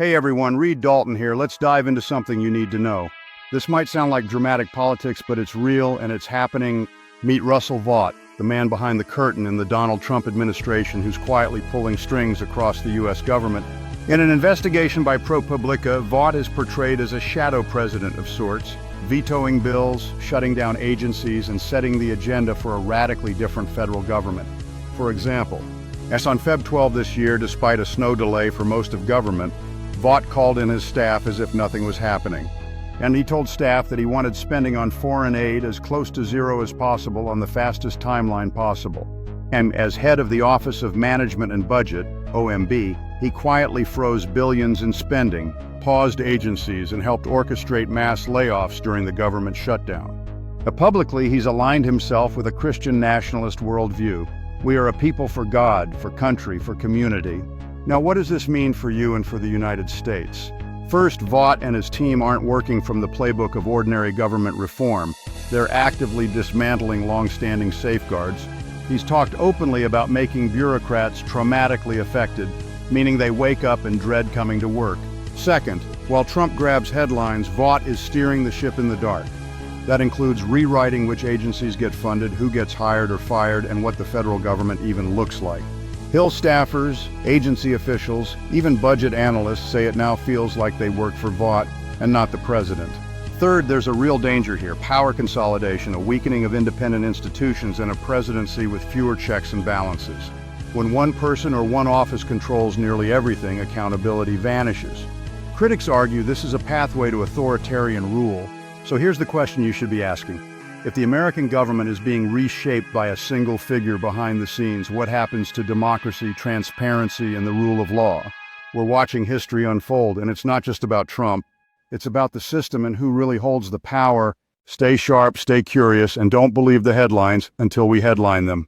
Hey everyone, Reed Dalton here. Let's dive into something you need to know. This might sound like dramatic politics, but it's real and it's happening. Meet Russell Vought, the man behind the curtain in the Donald Trump administration who's quietly pulling strings across the U.S. government. In an investigation by ProPublica, Vought is portrayed as a shadow president of sorts, vetoing bills, shutting down agencies, and setting the agenda for a radically different federal government. For example, as on Feb 12 this year, despite a snow delay for most of government, Vought called in his staff as if nothing was happening. And he told staff that he wanted spending on foreign aid as close to zero as possible on the fastest timeline possible. And as head of the Office of Management and Budget, OMB, he quietly froze billions in spending, paused agencies, and helped orchestrate mass layoffs during the government shutdown. Publicly, he's aligned himself with a Christian nationalist worldview. We are a people for God, for country, for community. Now, what does this mean for you and for the United States? First, Vought and his team aren't working from the playbook of ordinary government reform. They're actively dismantling long-standing safeguards. He's talked openly about making bureaucrats traumatically affected, meaning they wake up and dread coming to work. Second, while Trump grabs headlines, Vought is steering the ship in the dark. That includes rewriting which agencies get funded, who gets hired or fired, and what the federal government even looks like. Hill staffers, agency officials, even budget analysts say it now feels like they work for Vought and not the president. Third, there's a real danger here: power consolidation, a weakening of independent institutions, and a presidency with fewer checks and balances. When one person or one office controls nearly everything, accountability vanishes. Critics argue this is a pathway to authoritarian rule. So here's the question you should be asking. If the American government is being reshaped by a single figure behind the scenes, what happens to democracy, transparency, and the rule of law? We're watching history unfold, and it's not just about Trump. It's about the system and who really holds the power. Stay sharp, stay curious, and don't believe the headlines until we headline them.